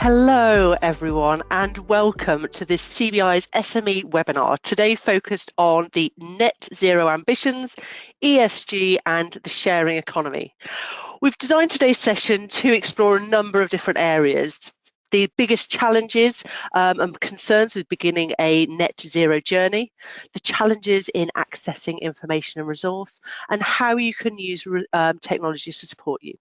Hello everyone and welcome to this CBI's SME webinar, today focused on the net zero ambitions, ESG and the sharing economy. We've designed today's session to explore a number of different areas. The biggest challenges and concerns with beginning a net zero journey, the challenges in accessing information and resource, and how you can use technologies to support you.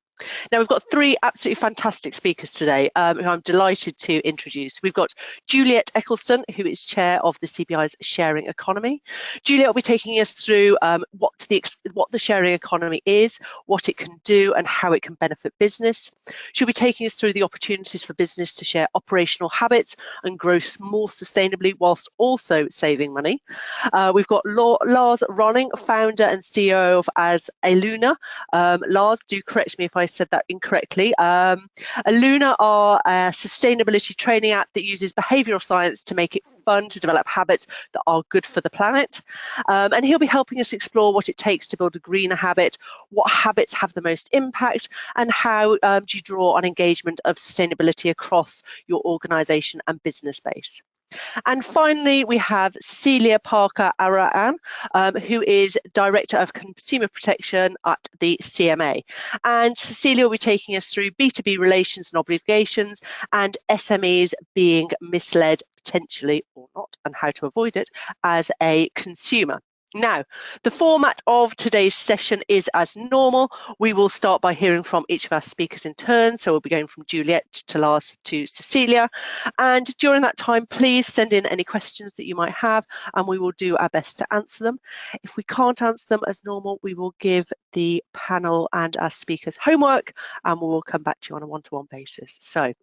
Now, we've got three absolutely fantastic speakers today who I'm delighted to introduce. We've got Juliet Eccleston, who is chair of the CBI's Sharing Economy. Juliet will be taking us through what the sharing economy is, what it can do and how it can benefit business. She'll be taking us through the opportunities for business to share operational habits and grow more sustainably whilst also saving money. We've got Lars Ronning, founder and CEO of As Aluna. Lars, do correct me if I said that incorrectly. Aluna are a sustainability training app that uses behavioural science to make it fun to develop habits that are good for the planet. And he'll be helping us explore what it takes to build a greener habit, what habits have the most impact, and how do you draw on engagement of sustainability across your organisation and business base. And finally, we have Cecilia Parker-Arayan, who is Director of Consumer Protection at the CMA. And Cecilia will be taking us through B2B relations and obligations and SMEs being misled potentially or not, and how to avoid it as a consumer. Now, the format of today's session is as normal. We will start by hearing from each of our speakers in turn. So we'll be going from Juliet to Lars to Cecilia. And during that time, please send in any questions that you might have and we will do our best to answer them. If we can't answer them as normal, we will give the panel and our speakers homework and we will come back to you on a one-to-one basis. So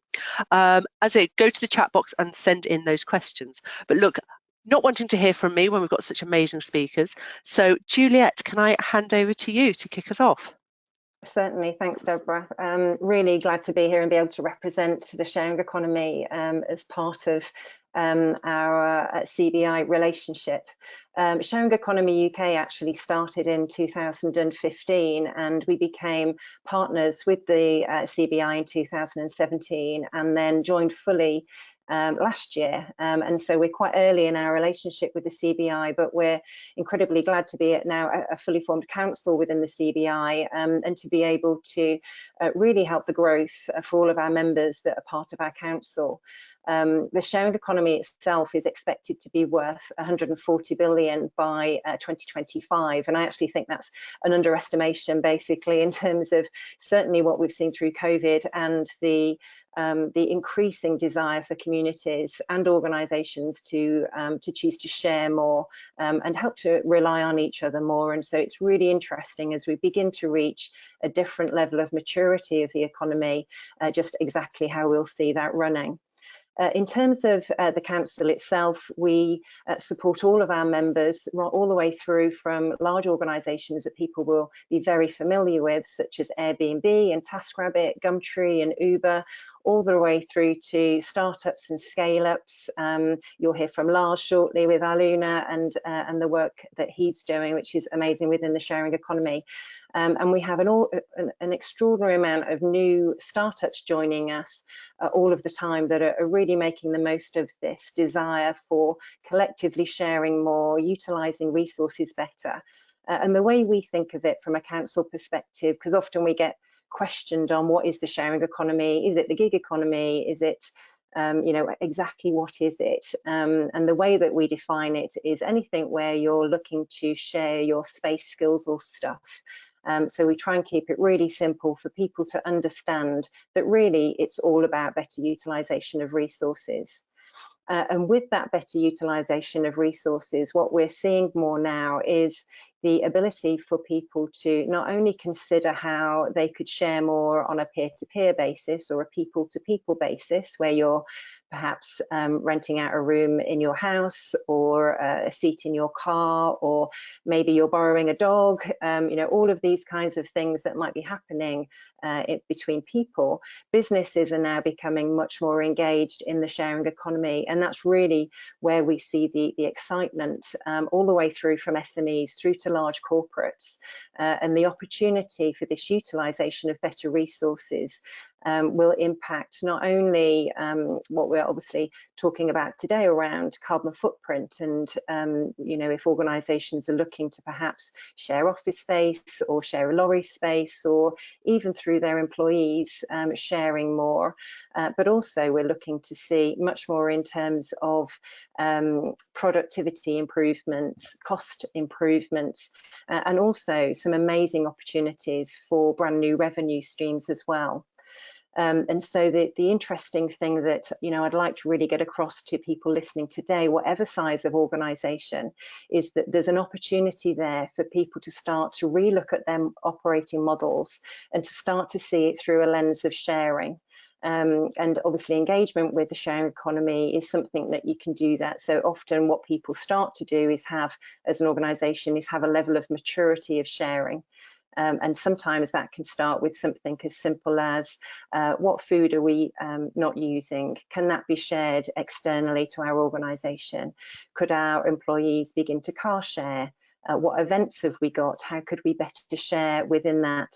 as I go to the chat box and send in those questions. But look, not wanting to hear from me when we've got such amazing speakers. So Juliet, can I hand over to you to kick us off? Certainly, thanks Deborah. Really glad to be here and be able to represent the sharing economy as part of our CBI relationship. Sharing Economy UK actually started in 2015 and we became partners with the CBI in 2017 and then joined fully last year, and so we're quite early in our relationship with the CBI, but we're incredibly glad to be now a fully formed council within the CBI and to be able to really help the growth for all of our members that are part of our council. The sharing economy itself is expected to be worth 140 billion by 2025, and I actually think that's an underestimation basically in terms of certainly what we've seen through COVID and the increasing desire for communities and organisations to choose to share more and help to rely on each other more. And so it's really interesting as we begin to reach a different level of maturity of the economy, just exactly how we'll see that running. In terms of the council itself, we support all of our members all the way through from large organisations that people will be very familiar with, such as Airbnb and TaskRabbit, Gumtree and Uber, all the way through to startups and scale-ups. You'll hear from Lars shortly with Aluna and the work that he's doing, which is amazing within the sharing economy. And we have an extraordinary amount of new startups joining us all of the time that are really making the most of this desire for collectively sharing more, utilising resources better. And the way we think of it from a council perspective, because often we get questioned on what is the sharing economy, is it the gig economy, is it you know, exactly what is it? And the way that we define it is anything where you're looking to share your space, skills or stuff. So we try and keep it really simple for people to understand that really it's all about better utilisation of resources. And with that better utilisation of resources, what we're seeing more now is the ability for people to not only consider how they could share more on a peer-to-peer basis or a people-to-people basis, where you're perhaps renting out a room in your house or a seat in your car, or maybe you're borrowing a dog, you know, all of these kinds of things that might be happening between people. Businesses are now becoming much more engaged in the sharing economy, and that's really where we see the excitement all the way through from SMEs through to large corporates. and the opportunity for this utilisation of better resources will impact not only what we're obviously talking about today around carbon footprint, and you know, if organisations are looking to perhaps share office space or share a lorry space, or even through their employees sharing more, but also we're looking to see much more in terms of productivity improvements, cost improvements, and also some amazing opportunities for brand new revenue streams as well. And so the interesting thing that, you know, I'd like to really get across to people listening today, whatever size of organisation, is that there's an opportunity there for people to start to relook at their operating models and to start to see it through a lens of sharing. And obviously engagement with the sharing economy is something that you can do that. So often what people start to do is have, as an organisation, is have a level of maturity of sharing. And sometimes that can start with something as simple as what food are we not using? Can that be shared externally to our organisation? Could our employees begin to car share? What events have we got? How could we better share within that?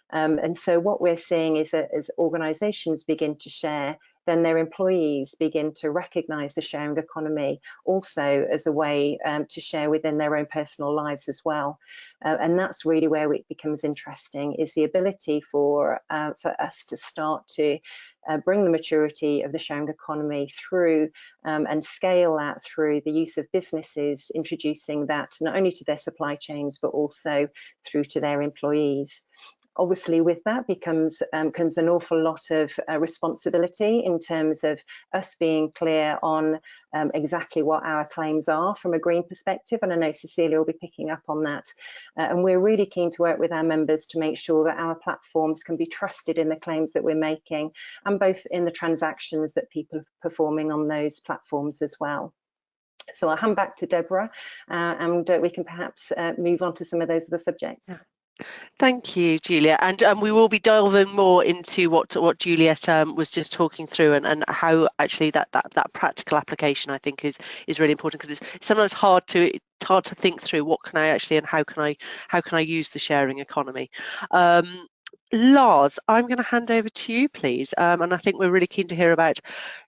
And so what we're seeing is that as organisations begin to share, then their employees begin to recognise the sharing economy also as a way to share within their own personal lives as well. And that's really where it becomes interesting, is the ability for us to start to bring the maturity of the sharing economy through and scale that through the use of businesses, introducing that not only to their supply chains, but also through to their employees. Obviously, with that comes an awful lot of responsibility in terms of us being clear on exactly what our claims are from a green perspective. And I know Cecilia will be picking up on that. And we're really keen to work with our members to make sure that our platforms can be trusted in the claims that we're making, and both in the transactions that people are performing on those platforms as well. So I'll hand back to Deborah, and we can perhaps move on to some of those other subjects. Yeah. Thank you, Juliet. And we will be delving more into what Juliet was just talking through, and how actually that practical application, I think, is really important, because it's sometimes hard to think through what can I actually and how can I use the sharing economy. Lars, I'm going to hand over to you, please. And I think we're really keen to hear about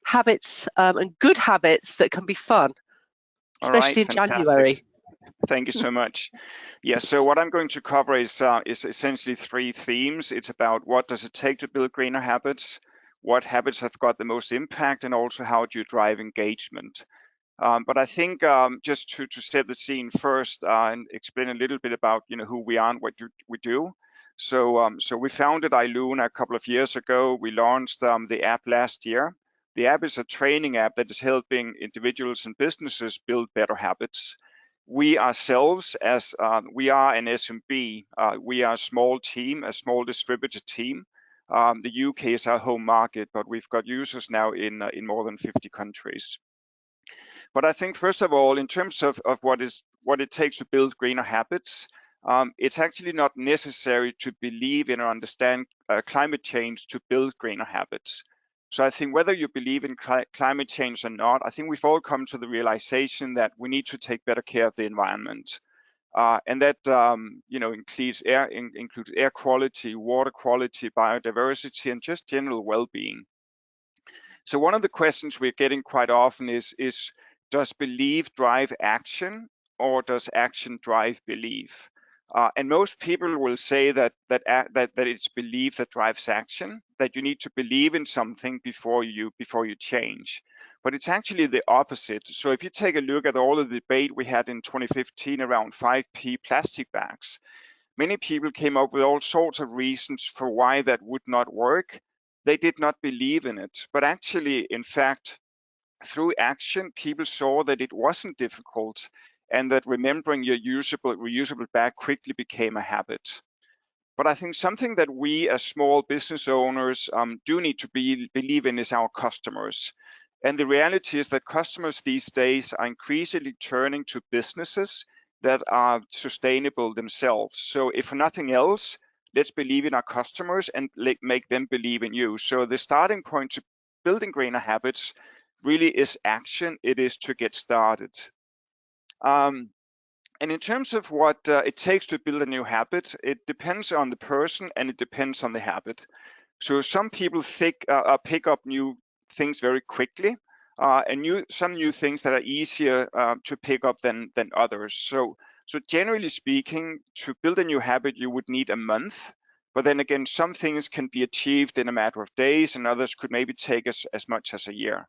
habits and good habits that can be fun, especially in January. Thank you so much. Yeah, so what I'm going to cover is essentially three themes. It's about what does it take to build greener habits, what habits have got the most impact, and also how do you drive engagement. But I think just to set the scene first and explain a little bit about who we are and what we do. So we founded iLuna a couple of years ago. We launched the app last year. The app is a training app that is helping individuals and businesses build better habits. We ourselves, as we are an SMB, we are a small team, a small distributed team. The UK is our home market, but we've got users now in more than 50 countries. But I think, first of all, in terms of what it takes to build greener habits, it's actually not necessary to believe in or understand climate change to build greener habits. So I think whether you believe in climate change or not, I think we've all come to the realization that we need to take better care of the environment. And that includes air quality, water quality, biodiversity, and just general well-being. So one of the questions we're getting quite often is does belief drive action, or does action drive belief? And most people will say that it's belief that drives action, that you need to believe in something before you change. But it's actually the opposite. So if you take a look at all the debate we had in 2015 around 5P plastic bags, many people came up with all sorts of reasons for why that would not work. They did not believe in it. But actually, in fact, through action, people saw that it wasn't difficult, and that remembering your reusable bag quickly became a habit. But I think something that we as small business owners do need to believe in is our customers. And the reality is that customers these days are increasingly turning to businesses that are sustainable themselves. So if for nothing else, let's believe in our customers and make them believe in you. So the starting point to building greener habits really is action. It is to get started. And in terms of what it takes to build a new habit, it depends on the person and it depends on the habit. So some people pick up new things very quickly, and some new things that are easier to pick up than others. So generally speaking, to build a new habit, you would need a month. But then again, some things can be achieved in a matter of days, and others could maybe take as much as a year.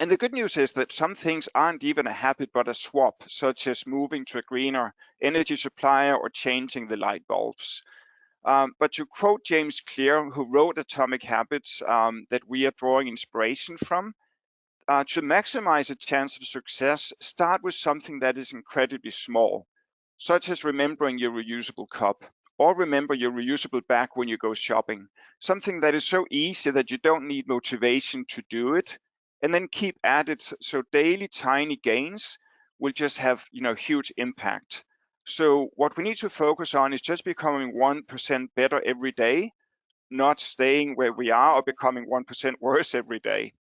And the good news is that some things aren't even a habit, but a swap, such as moving to a greener energy supplier or changing the light bulbs. But to quote James Clear, who wrote Atomic Habits, that we are drawing inspiration from, to maximize a chance of success, start with something that is incredibly small, such as remembering your reusable cup, or remember your reusable bag when you go shopping. Something that is so easy that you don't need motivation to do it, and then keep at it. So daily tiny gains will just have huge impact. So what we need to focus on is just becoming 1% better every day, not staying where we are or becoming 1% worse every day.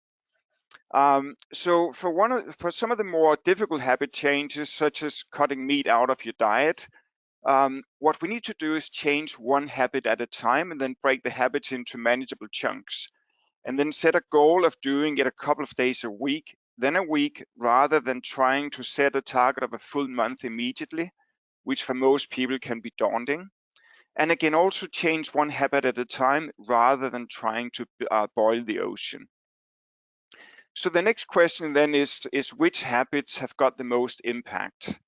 So for some of the more difficult habit changes, such as cutting meat out of your diet, what we need to do is change one habit at a time and then break the habits into manageable chunks. And then set a goal of doing it a couple of days a week, then a week, rather than trying to set a target of a full month immediately, which for most people can be daunting. And again, also change one habit at a time rather than trying to boil the ocean. So the next question then is which habits have got the most impact?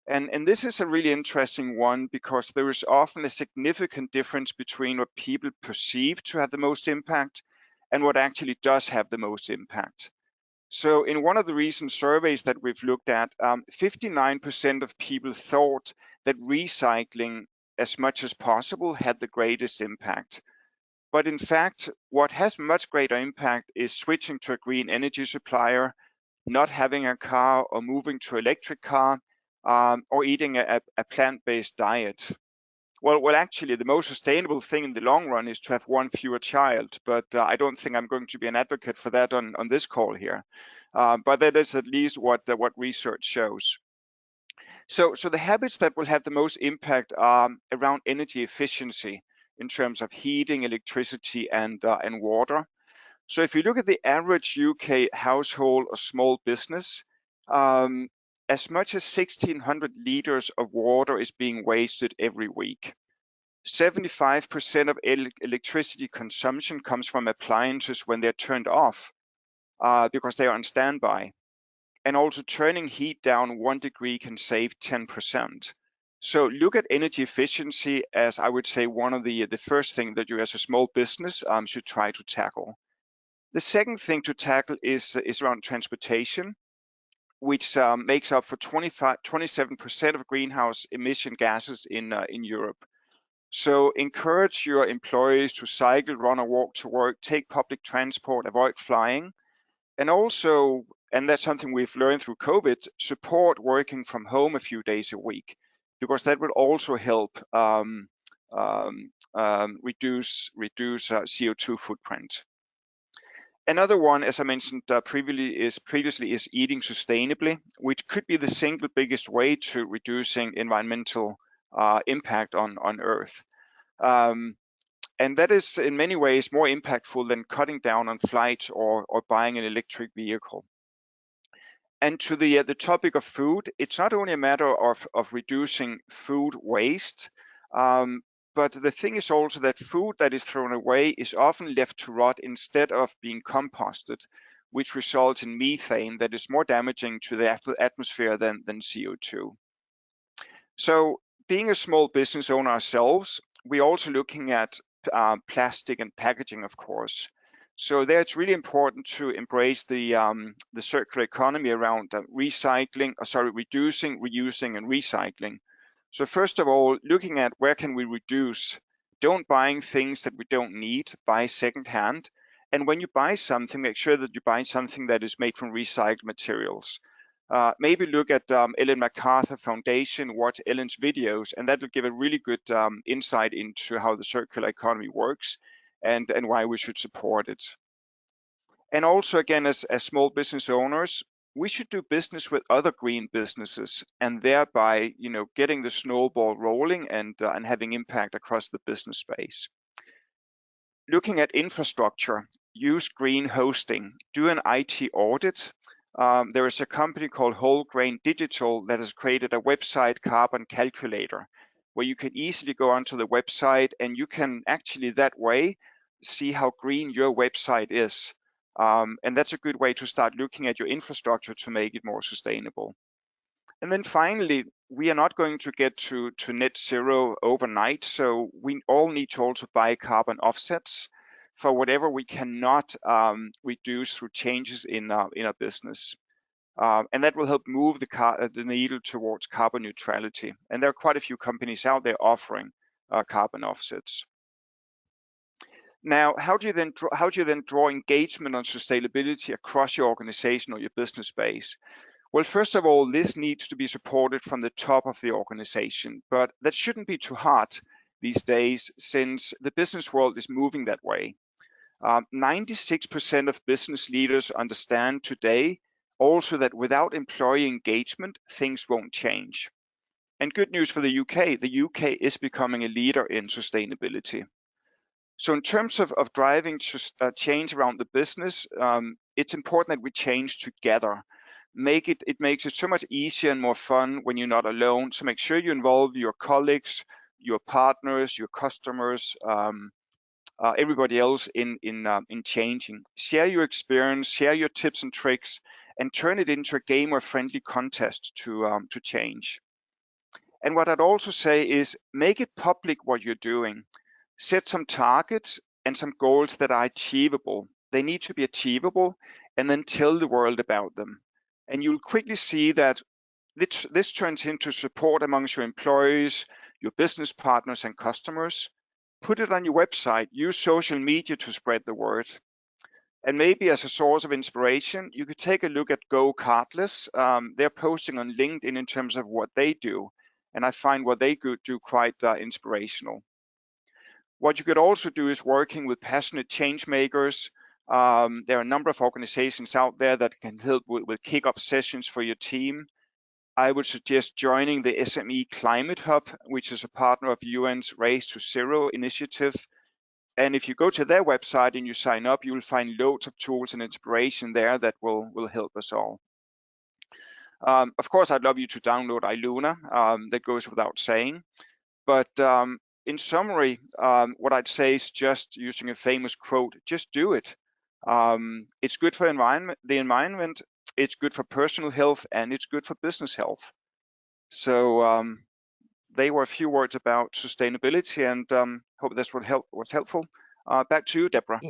And this is a really interesting one because there is often a significant difference between what people perceive to have the most impact and what actually does have the most impact. So in one of the recent surveys that we've looked at, 59% of people thought that recycling as much as possible had the greatest impact. But in fact, what has much greater impact is switching to a green energy supplier, not having a car or moving to electric car, or eating a plant-based diet. Well, actually, the most sustainable thing in the long run is to have one fewer child, but I don't think I'm going to be an advocate for that on this call here. But that is at least what research shows. So the habits that will have the most impact are around energy efficiency in terms of heating, electricity, and water. So if you look at the average UK household or small business, as much as 1,600 liters of water is being wasted every week. 75% of electricity consumption comes from appliances when they're turned off because they are on standby. And also turning heat down 1 degree can save 10%. So look at energy efficiency as, I would say, one of the first thing that you as a small business should try to tackle. The second thing to tackle is around transportation, which makes up for 27% of greenhouse emission gases in Europe. So encourage your employees to cycle, run or walk to work, take public transport, avoid flying, and also, and that's something we've learned through COVID, support working from home a few days a week, because that will also help reduce CO2 footprint. Another one, as I mentioned previously, is eating sustainably, which could be the single biggest way to reducing environmental impact on Earth. And that is in many ways more impactful than cutting down on flights or buying an electric vehicle. And to the topic of food, it's not only a matter of reducing food waste, but the thing is also that food that is thrown away is often left to rot instead of being composted, which results in methane that is more damaging to the atmosphere than CO2. So being a small business owner ourselves, we're also looking at plastic and packaging, of course. So there it's really important to embrace the circular economy around reducing, reusing, and recycling. So first of all, looking at where can we reduce. Don't buying things that we don't need, buy secondhand. And when you buy something, make sure that you buy something that is made from recycled materials. Maybe look at Ellen MacArthur Foundation, watch Ellen's videos, and that will give a really good insight into how the circular economy works and why we should support it. And also, again, as small business owners, we should do business with other green businesses, and thereby, getting the snowball rolling and having impact across the business space. Looking at infrastructure, use green hosting, do an IT audit. There is a company called Whole Grain Digital that has created a website carbon calculator, where you can easily go onto the website and you can actually that way see how green your website is. And that's a good way to start looking at your infrastructure to make it more sustainable. And then finally, we are not going to get to net zero overnight, so we all need to also buy carbon offsets for whatever we cannot reduce through changes in our business. And that will help move the needle towards carbon neutrality. And there are quite a few companies out there offering carbon offsets. Now, how do you then draw engagement on sustainability across your organization or your business space? Well, first of all, this needs to be supported from the top of the organization, but that shouldn't be too hard these days since the business world is moving that way. 96% of business leaders understand today also that without employee engagement, things won't change. And good news for the UK is becoming a leader in sustainability. So in terms of driving change around the business, it's important that we change together. It makes it so much easier and more fun when you're not alone. So make sure you involve your colleagues, your partners, your customers, everybody else in changing. Share your experience, share your tips and tricks, and turn it into a gamer-friendly contest to change. And what I'd also say is make it public what you're doing. Set some targets and some goals that are achievable. They need to be achievable, and then tell the world about them. And you'll quickly see that this turns into support amongst your employees, your business partners and customers. Put it on your website, use social media to spread the word. And maybe as a source of inspiration, you could take a look at Go Cardless. They're posting on LinkedIn in terms of what they do. And I find what they do quite inspirational. What you could also do is working with passionate change makers. There are a number of organizations out there that can help with kick-off sessions for your team. I would suggest joining the SME Climate Hub, which is a partner of UN's Race to Zero initiative. And if you go to their website and you sign up, you will find loads of tools and inspiration there that will help us all. Of course, I'd love you to download Iluna. That goes without saying. But in summary, what I'd say is just using a famous quote, just do it. It's good for the environment, it's good for personal health, and it's good for business health. So they were a few words about sustainability, and hope this was helpful. Back to you, Deborah.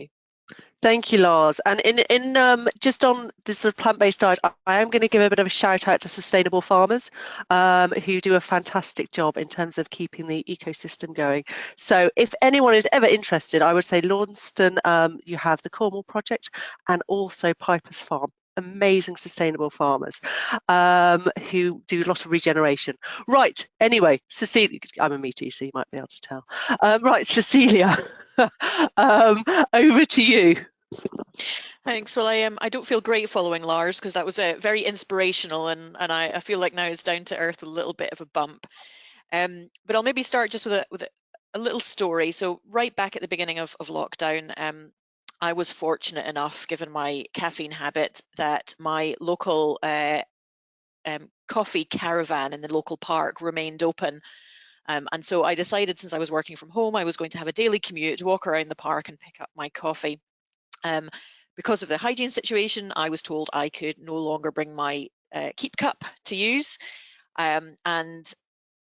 Thank you, Lars. And in just on this sort of plant-based diet, I am going to give a bit of a shout out to sustainable farmers who do a fantastic job in terms of keeping the ecosystem going. So if anyone is ever interested, I would say Launceston, you have the Cornwall Project, and also Piper's Farm. Amazing sustainable farmers who do a lot of regeneration. Right, anyway, Cecilia, I'm a meaty, so you might be able to tell. Right, Cecilia, over to you. Thanks. Well, I don't feel great following Lars because that was very inspirational, and I feel like now it's down to earth with a little bit of a bump. But I'll maybe start just with a little story. So right back at the beginning of lockdown, I was fortunate enough, given my caffeine habit, that my local coffee caravan in the local park remained open. And so I decided, since I was working from home, I was going to have a daily commute, walk around the park and pick up my coffee. Because of the hygiene situation, I was told I could no longer bring my keep cup to use. And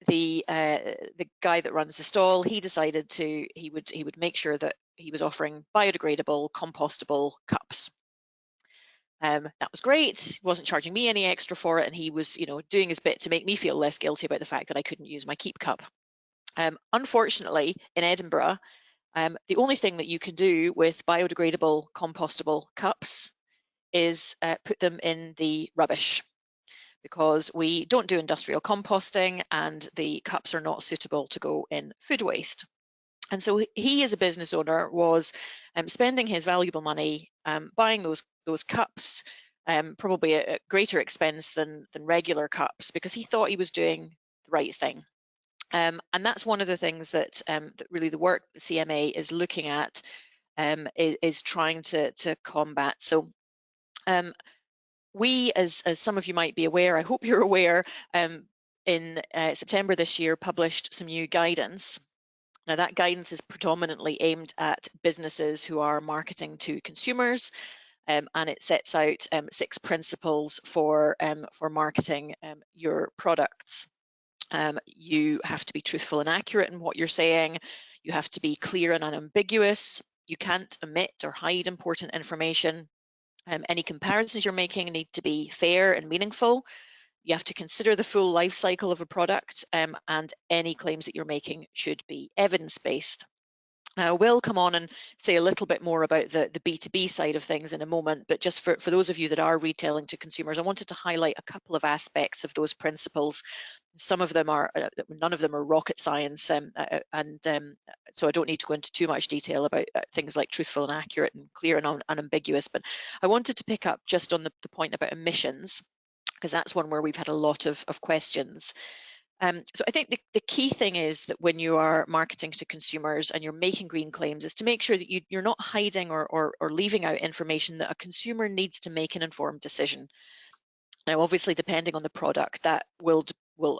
the guy that runs the stall, he decided he would make sure that he was offering biodegradable, compostable cups. That was great. He wasn't charging me any extra for it, and he was, doing his bit to make me feel less guilty about the fact that I couldn't use my keep cup. Unfortunately, in Edinburgh, the only thing that you can do with biodegradable, compostable cups is put them in the rubbish, because we don't do industrial composting and the cups are not suitable to go in food waste. And so he, as a business owner, was spending his valuable money buying those cups, probably at greater expense than regular cups, because he thought he was doing the right thing. And that's one of the things that, that really the work the CMA is looking at, is trying to combat. So we, as some of you might be aware, I hope you're aware, in September this year published some new guidance. Now that guidance is predominantly aimed at businesses who are marketing to consumers, and it sets out 6 principles for marketing your products. You have to be truthful and accurate in what you're saying. You have to be clear and unambiguous. You can't omit or hide important information. Any comparisons you're making need to be fair and meaningful. You have to consider the full life cycle of a product, and any claims that you're making should be evidence-based. Now, we'll come on and say a little bit more about the B2B side of things in a moment, but just for those of you that are retailing to consumers, I wanted to highlight a couple of aspects of those principles. Some of them are, none of them are rocket science, so I don't need to go into too much detail about things like truthful and accurate and clear and unambiguous, but I wanted to pick up just on the point about emissions, because that's one where we've had a lot of questions. So I think the key thing is that when you are marketing to consumers and you're making green claims is to make sure that you're not hiding or leaving out information that a consumer needs to make an informed decision. Now, obviously, depending on the product, that will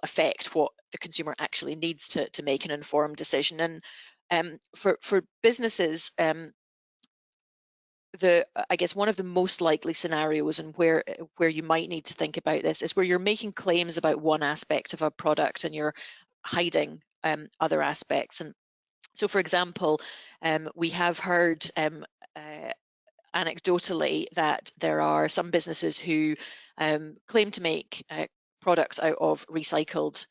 affect what the consumer actually needs to make an informed decision. And for businesses, I guess one of the most likely scenarios and where you might need to think about this is where you're making claims about one aspect of a product and you're hiding other aspects. And so, for example, we have heard anecdotally that there are some businesses who claim to make products out of recycled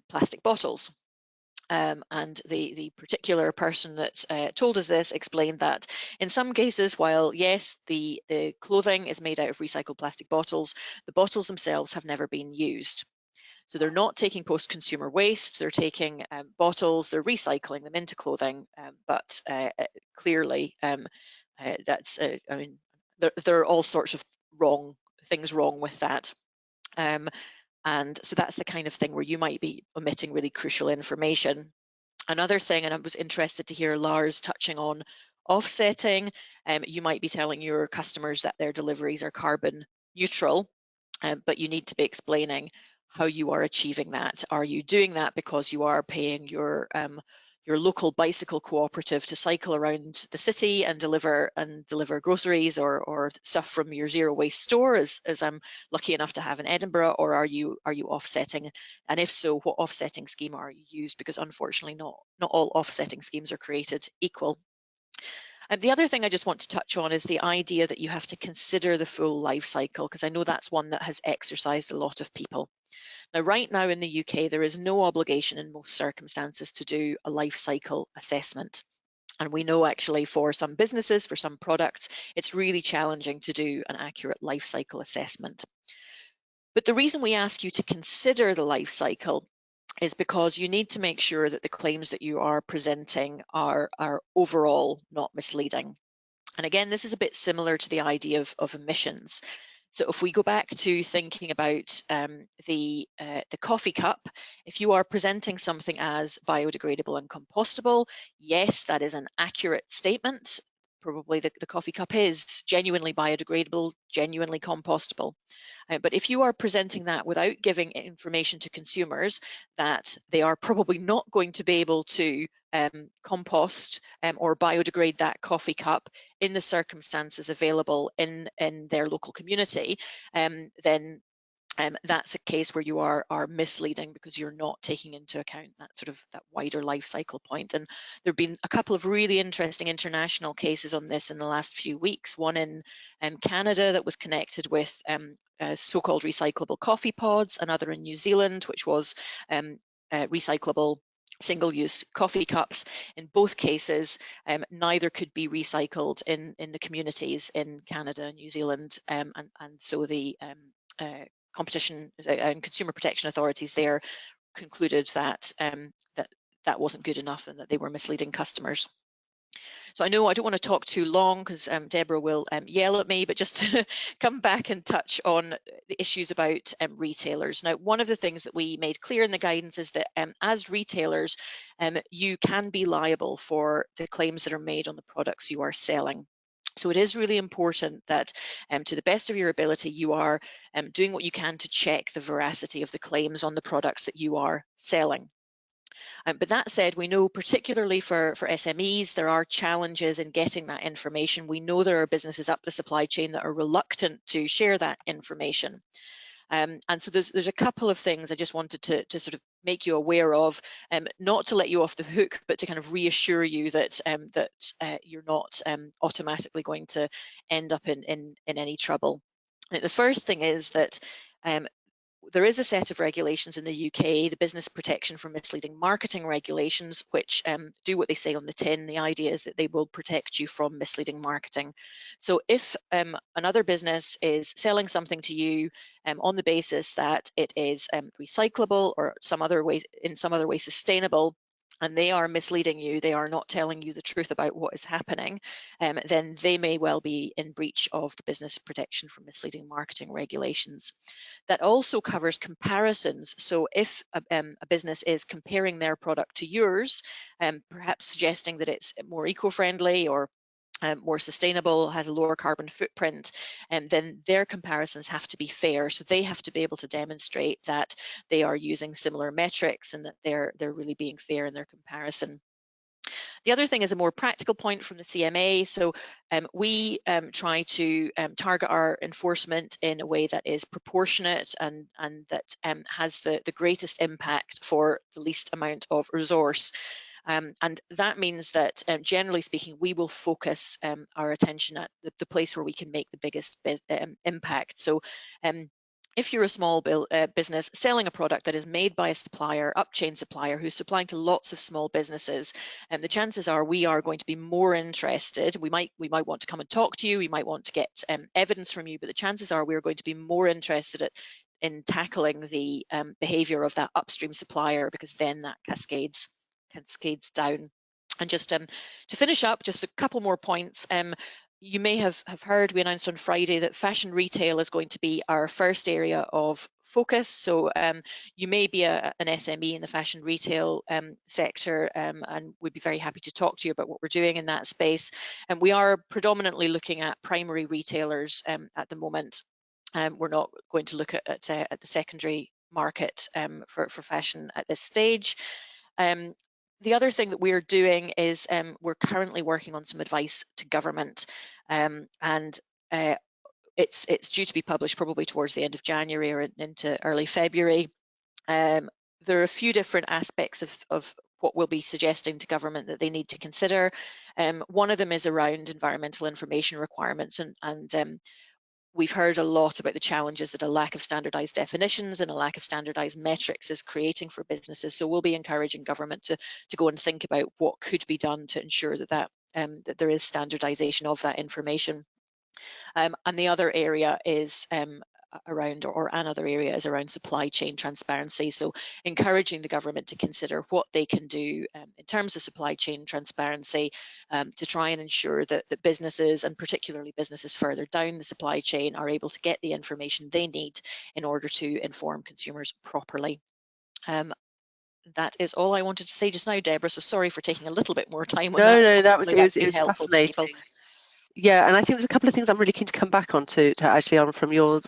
plastic bottles. And the particular person that told us this explained that in some cases, while yes, the clothing is made out of recycled plastic bottles, the bottles themselves have never been used. So they're not taking post-consumer waste, they're taking bottles, they're recycling them into clothing, but clearly that's, I mean, there are all sorts of things wrong with that. And so that's the kind of thing where you might be omitting really crucial information. Another thing, and I was interested to hear Lars touching on offsetting, you might be telling your customers that their deliveries are carbon neutral, but you need to be explaining how you are achieving that. Are you doing that because you are paying your local bicycle cooperative to cycle around the city and deliver groceries or stuff from your zero waste store, as I'm lucky enough to have in Edinburgh, or are you offsetting? And if so, what offsetting scheme are you used? Because unfortunately, not all offsetting schemes are created equal. And the other thing I just want to touch on is the idea that you have to consider the full life cycle, because I know that's one that has exercised a lot of people. Now, right now in the UK, there is no obligation in most circumstances to do a life cycle assessment. And we know actually for some businesses, for some products, it's really challenging to do an accurate life cycle assessment. But the reason we ask you to consider the life cycle is because you need to make sure that the claims that you are presenting are overall not misleading. And again, this is a bit similar to the idea of emissions. So if we go back to thinking about the coffee cup, if you are presenting something as biodegradable and compostable, yes, that is an accurate statement. Probably the coffee cup is genuinely biodegradable, genuinely compostable. But if you are presenting that without giving information to consumers that they are probably not going to be able to compost or biodegrade that coffee cup in the circumstances available in their local community, then that's a case where you are misleading, because you're not taking into account that wider life cycle point. And there have been a couple of really interesting international cases on this in the last few weeks. One in Canada that was connected with so-called recyclable coffee pods, another in New Zealand, which was recyclable single-use coffee cups. In both cases, neither could be recycled in the communities in Canada and New Zealand, and so the competition and consumer protection authorities there concluded that that wasn't good enough and that they were misleading customers. So I know I don't want to talk too long because Deborah will yell at me, but just to come back and touch on the issues about retailers. Now, one of the things that we made clear in the guidance is that as retailers, you can be liable for the claims that are made on the products you are selling. So it is really important that to the best of your ability, you are doing what you can to check the veracity of the claims on the products that you are selling. But that said, we know particularly for SMEs, there are challenges in getting that information. We know there are businesses up the supply chain that are reluctant to share that information. And so there's a couple of things I just wanted to sort of make you aware of, not to let you off the hook, but to kind of reassure you that you're not automatically going to end up in any trouble. The first thing is that there is a set of regulations in the UK, the Business Protection from Misleading Marketing regulations, which do what they say on the tin. The idea is that they will protect you from misleading marketing. So if another business is selling something to you on the basis that it is recyclable or in some other way sustainable, and they are misleading you, they are not telling you the truth about what is happening, then they may well be in breach of the Business Protection from Misleading Marketing regulations. That also covers comparisons. So if a business is comparing their product to yours, perhaps suggesting that it's more eco-friendly or more sustainable, has a lower carbon footprint, and then their comparisons have to be fair. So they have to be able to demonstrate that they are using similar metrics and that they're really being fair in their comparison. The other thing is a more practical point from the CMA. So we try to target our enforcement in a way that is proportionate and that has the greatest impact for the least amount of resource. And that means that, generally speaking, we will focus our attention at the place where we can make the biggest impact. So if you're a small business selling a product that is made by a supplier, up-chain supplier, who's supplying to lots of small businesses, the chances are we are going to be more interested. We might want to come and talk to you. We might want to get evidence from you, but the chances are we're going to be more interested in tackling the behavior of that upstream supplier, because then that cascades down. And just to finish up, just a couple more points. You may have heard we announced on Friday that fashion retail is going to be our first area of focus. So you may be an SME in the fashion retail sector, and we'd be very happy to talk to you about what we're doing in that space. And we are predominantly looking at primary retailers at the moment. We're not going to look at the secondary market for fashion at this stage. The other thing that we're doing is we're currently working on some advice to government, and it's due to be published probably towards the end of January or into early February. There are a few different aspects of what we'll be suggesting to government that they need to consider. One of them is around environmental information requirements, and we've heard a lot about the challenges that a lack of standardized definitions and a lack of standardized metrics is creating for businesses. So we'll be encouraging government to go and think about what could be done to ensure that there is standardization of that information. And the other area is another area is around supply chain transparency. So encouraging the government to consider what they can do in terms of supply chain transparency to try and ensure that businesses, and particularly businesses further down the supply chain, are able to get the information they need in order to inform consumers properly. That is all I wanted to say just now, Deborah. So sorry for taking a little bit more time on that. No, that was Hopefully that's helpful to people. Yeah, and I think there's a couple of things I'm really keen to come back on to actually on from your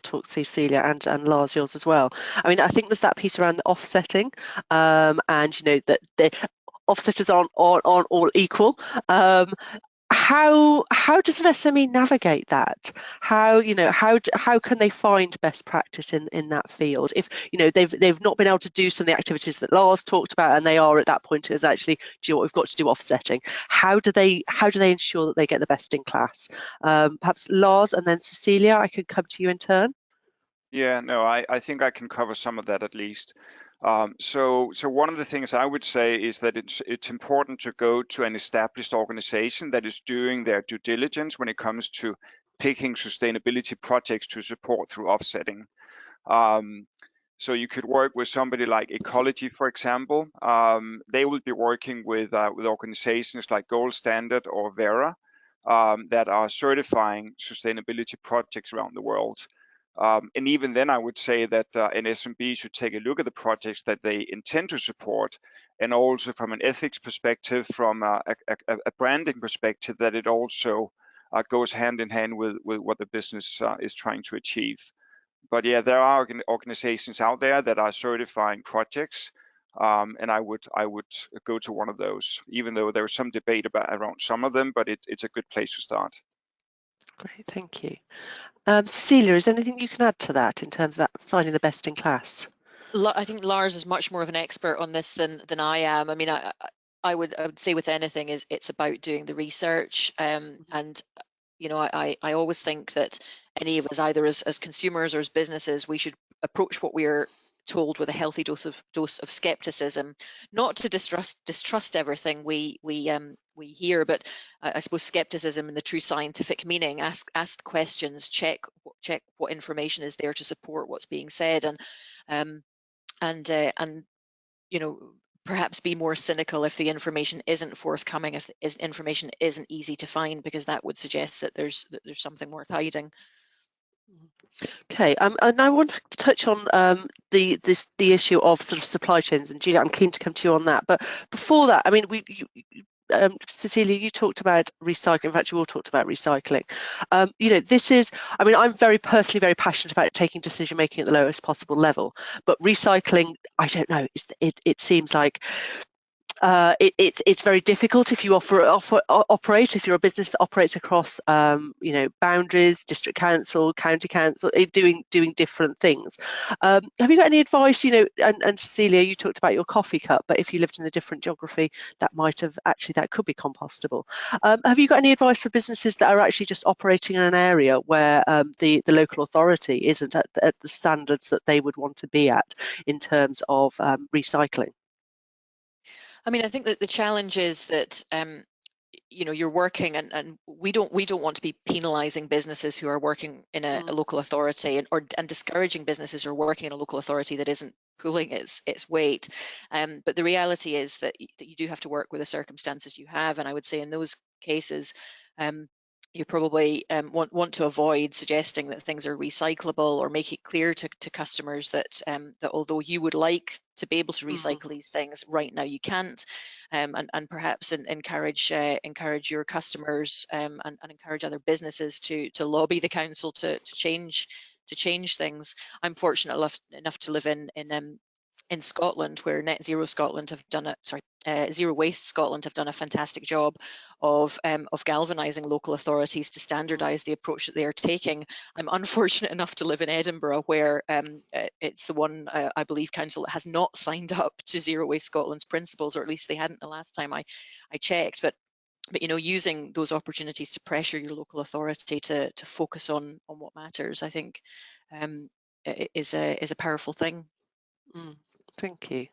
talk, Cecilia, and Lars, yours as well. I mean, I think there's that piece around the offsetting, and you know that the offsetters aren't all equal. How does an SME navigate that? How can they find best practice in that field if they've not been able to do some of the activities that Lars talked about, and they are at that point as actually, do you know what, we've got to do offsetting. How do they ensure that they get the best in class? Perhaps Lars and then Cecilia, I could come to you in turn. Yeah, no, I think I can cover some of that at least. So one of the things I would say is that it's important to go to an established organization that is doing their due diligence when it comes to picking sustainability projects to support through offsetting. So you could work with somebody like Ecology, for example. They will be working with organizations like Gold Standard or Vera that are certifying sustainability projects around the world. And even then, I would say that an SMB should take a look at the projects that they intend to support, and also from an ethics perspective, from a branding perspective, that it also goes hand in hand with what the business is trying to achieve. But yeah, there are organizations out there that are certifying projects, and I would go to one of those, even though there's some debate around some of them, but it's a good place to start. Great, thank you. Cecilia, is there anything you can add to that in terms of that finding the best in class? I think Lars is much more of an expert on this than I am. I mean, I would say with anything is it's about doing the research, and you know, I always think that any of us, either as consumers or as businesses, we should approach what we're told with a healthy dose of skepticism, not to distrust everything we hear, but I suppose skepticism in the true scientific meaning. Ask the questions, check what information is there to support what's being said, and you know, perhaps be more cynical if the information isn't forthcoming, if information isn't easy to find, because that would suggest that there's something worth hiding. Okay, and I want to touch on the issue of sort of supply chains, and Julia, I'm keen to come to you on that. But before that, I mean, Cecilia, you talked about recycling. In fact, you all talked about recycling. You know, this is, I mean, I'm personally very passionate about taking decision making at the lowest possible level. But recycling, I don't know, it seems like it's very difficult if you operate, if you're a business that operates across you know, boundaries, district council, county council, doing different things. Have you got any advice? You know, and Cecilia, you talked about your coffee cup, but if you lived in a different geography, that could be compostable. Have you got any advice for businesses that are actually just operating in an area where the local authority isn't at the standards that they would want to be at in terms of recycling? I mean, I think that the challenge is that you know, you're working, and we don't want to be penalizing businesses who are working in a local authority, and discouraging businesses who are working in a local authority that isn't pulling its weight. But the reality is that you do have to work with the circumstances you have, and I would say in those cases, you probably want to avoid suggesting that things are recyclable, or make it clear to customers that that although you would like to be able to recycle these things, right now you can't, and perhaps encourage your customers and encourage other businesses to lobby the council to change things. I'm fortunate enough to live in Scotland, where Net Zero Scotland have done Zero Waste Scotland have done a fantastic job of galvanising local authorities to standardise the approach that they are taking. I'm unfortunate enough to live in Edinburgh, where it's the one, I believe, council that has not signed up to Zero Waste Scotland's principles, or at least they hadn't the last time I checked. But you know, using those opportunities to pressure your local authority to focus on what matters, I think, is a powerful thing. Thank you.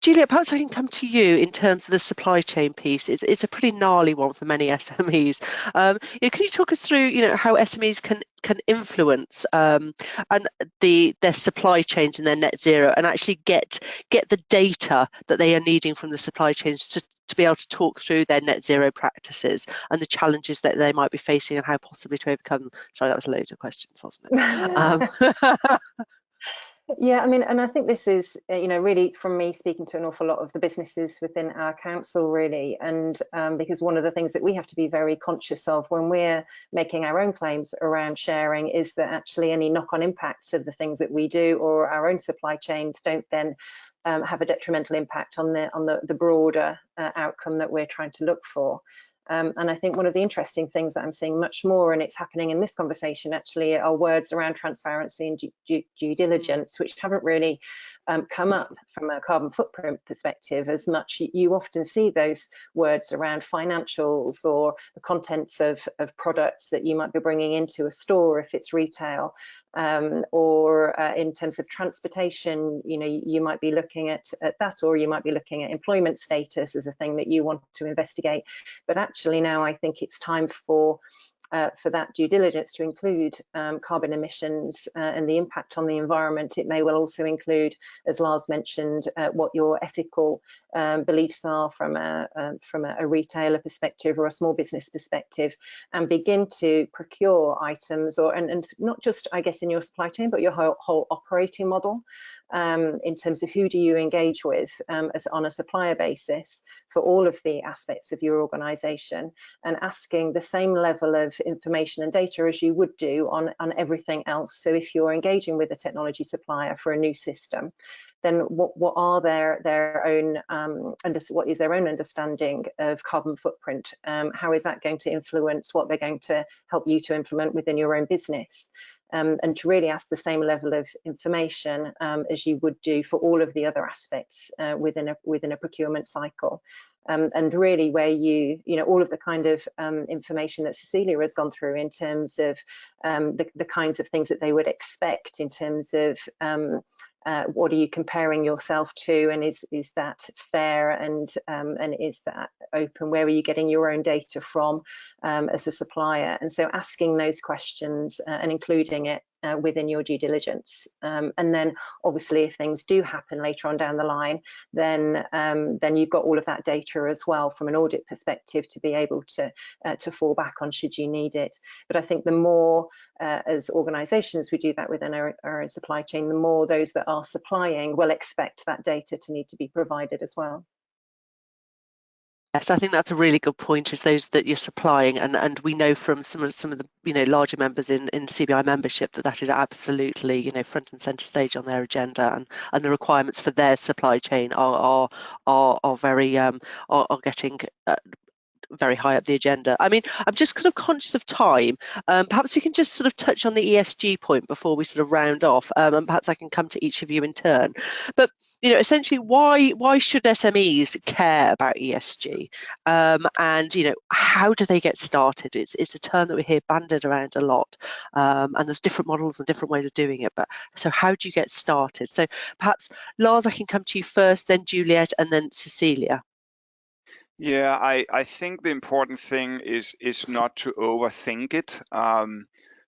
Julia, perhaps I can come to you in terms of the supply chain piece. It's a pretty gnarly one for many SMEs. Can you talk us through, you know, how SMEs can influence and their supply chains and their net zero, and actually get the data that they are needing from the supply chains to be able to talk through their net zero practices and the challenges that they might be facing, and how possibly to overcome them? Sorry, that was loads of questions, wasn't it? Yeah, I mean, and I think this is, you know, really from me speaking to an awful lot of the businesses within our council, really, and because one of the things that we have to be very conscious of when we're making our own claims around sharing is that actually any knock-on impacts of the things that we do or our own supply chains don't then have a detrimental impact on the broader outcome that we're trying to look for. And I think one of the interesting things that I'm seeing much more, and it's happening in this conversation actually, are words around transparency and due diligence, which haven't really come up from a carbon footprint perspective as much. You often see those words around financials or the contents of products that you might be bringing into a store if it's retail, or in terms of transportation, you know, you might be looking at that, or you might be looking at employment status as a thing that you want to investigate. But actually now I think it's time for for that due diligence to include carbon emissions and the impact on the environment. It may well also include, as Lars mentioned, what your ethical beliefs are from a retailer perspective or a small business perspective, and begin to procure items, and not just, I guess, in your supply chain, but your whole operating model. In terms of who do you engage with as on a supplier basis for all of the aspects of your organisation, and asking the same level of information and data as you would do on everything else. So if you're engaging with a technology supplier for a new system, then what are their own what is their own understanding of carbon footprint? How is that going to influence what they're going to help you to implement within your own business? And to really ask the same level of information as you would do for all of the other aspects within a procurement cycle. And really where you know, all of the kind of information that Cecilia has gone through in terms of the kinds of things that they would expect in terms of what are you comparing yourself to, and is that fair, and is that open? Where are you getting your own data from as a supplier? And so asking those questions and including it within your due diligence. And then obviously if things do happen later on down the line, then you've got all of that data as well from an audit perspective to be able to fall back on should you need it. But I think the more as organisations we do that within our own supply chain, the more those that are supplying will expect that data to need to be provided as well. Yes, I think that's a really good point, is those that you're supplying, and we know from some of the larger members in CBI membership that is absolutely front and centre stage on their agenda, and the requirements for their supply chain are very are getting very high up the agenda. I mean, I'm just kind of conscious of time. Perhaps we can just sort of touch on the ESG point before we sort of round off, and perhaps I can come to each of you in turn. But essentially, why should SMEs care about ESG? And how do they get started? It's a term that we hear bandied around a lot, and there's different models and different ways of doing it. But so how do you get started? So perhaps Lars, I can come to you first, then Juliet, and then Cecilia. Yeah, I think the important thing is not to overthink it,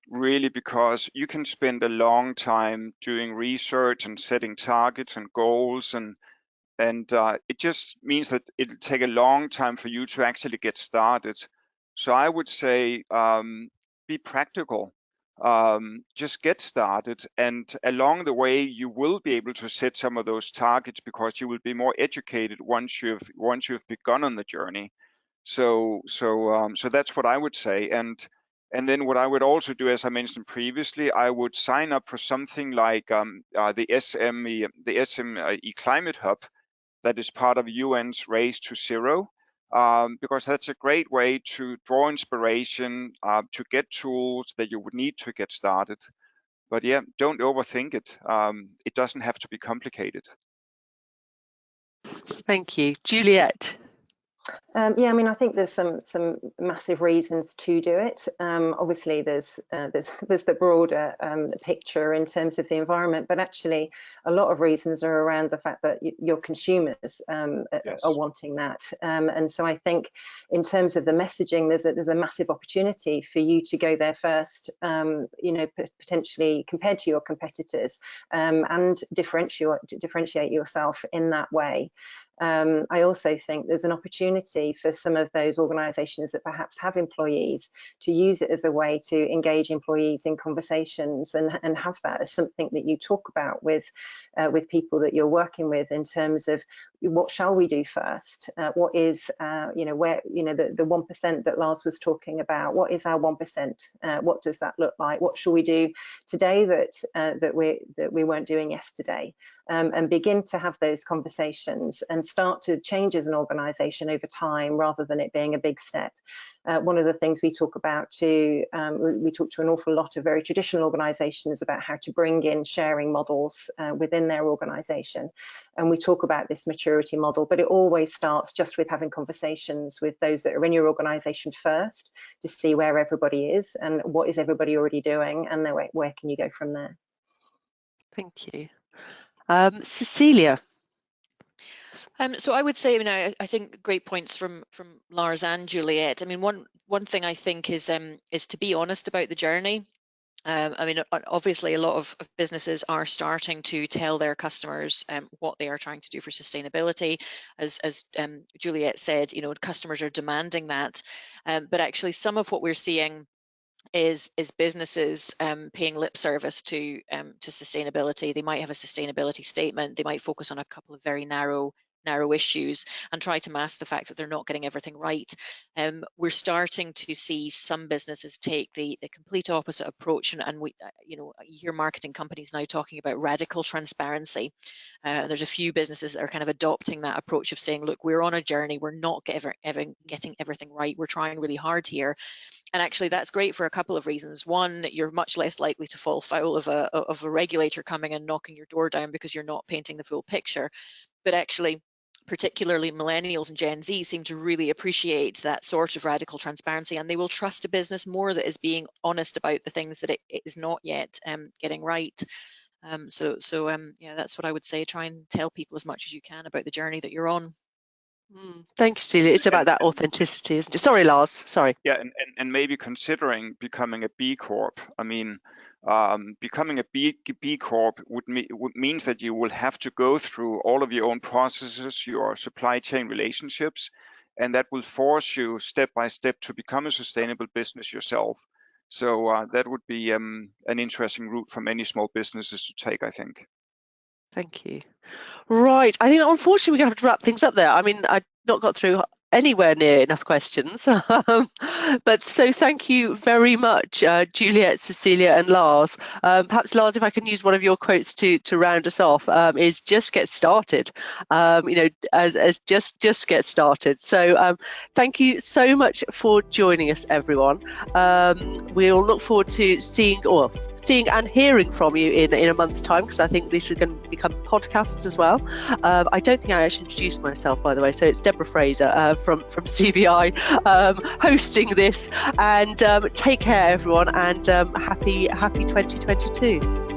really, because you can spend a long time doing research and setting targets and goals, and it just means that it'll take a long time for you to actually get started. So I would say be practical. Just get started, and along the way you will be able to set some of those targets because you will be more educated once you've begun on the journey. So that's what I would say. And then what I would also do, as I mentioned previously, I would sign up for something like the SME Climate Hub that is part of UN's Race to Zero. Because that's a great way to draw inspiration, to get tools that you would need to get started. But yeah, don't overthink it. It doesn't have to be complicated. Thank you. Juliet. Yeah, I mean, I think there's some massive reasons to do it. Obviously, there's the broader picture in terms of the environment, but actually, a lot of reasons are around the fact that your consumers Yes. are wanting that. And so I think, in terms of the messaging, there's a massive opportunity for you to go there first. Potentially compared to your competitors, and differentiate yourself in that way. I also think there's an opportunity for some of those organisations that perhaps have employees to use it as a way to engage employees in conversations and have that as something that you talk about with people that you're working with, in terms of what shall we do first? What is the 1% that Lars was talking about? What is our 1%? What does that look like? What shall we do today that we weren't doing yesterday? And begin to have those conversations and start to change as an organisation over time, rather than it being a big step. One of the things we talk about too, we talk to an awful lot of very traditional organisations about how to bring in sharing models within their organisation. And we talk about this maturity model, but it always starts just with having conversations with those that are in your organisation first, to see where everybody is and what is everybody already doing, and then where can you go from there. Thank you. Cecilia. So I would say, I think great points from Lars and Juliet. I mean, one thing I think is to be honest about the journey. Obviously, a lot of businesses are starting to tell their customers what they are trying to do for sustainability. As Juliet said, customers are demanding that. But actually, some of what we're seeing is businesses paying lip service to sustainability. They might have a sustainability statement. They might focus on a couple of very narrow issues and try to mask the fact that they're not getting everything right. We're starting to see some businesses take the complete opposite approach, and we, you hear marketing companies now talking about radical transparency. There's a few businesses that are kind of adopting that approach of saying, look, we're on a journey. We're not getting everything right. We're trying really hard here. And actually, that's great for a couple of reasons. One, you're much less likely to fall foul of a regulator coming and knocking your door down because you're not painting the full picture. But actually, particularly millennials and Gen Z seem to really appreciate that sort of radical transparency, and they will trust a business more that is being honest about the things that it is not yet getting right. Yeah, that's what I would say. Try and tell people as much as you can about the journey that you're on. Thank you, Celia. It's about that authenticity, isn't it? Sorry, Lars. Sorry. Yeah, and maybe considering becoming a B Corp. I mean, becoming a B Corp would means that you will have to go through all of your own processes, your supply chain relationships, and that will force you step by step to become a sustainable business yourself. So that would be an interesting route for many small businesses to take, I think. Thank you. Right, I think unfortunately we're going to have to wrap things up there. I mean, I've not got through anywhere near enough questions, but so thank you very much, Juliet, Cecilia and Lars. Perhaps Lars, if I can use one of your quotes to round us off, is just get started, as just get started. So thank you so much for joining us, everyone. We'll look forward to seeing and hearing from you in a month's time, because I think these are going to become podcasts as well. I don't think I actually introduced myself, by the way, so it's Deborah Fraser from CBI hosting this, and take care everyone, and happy 2022.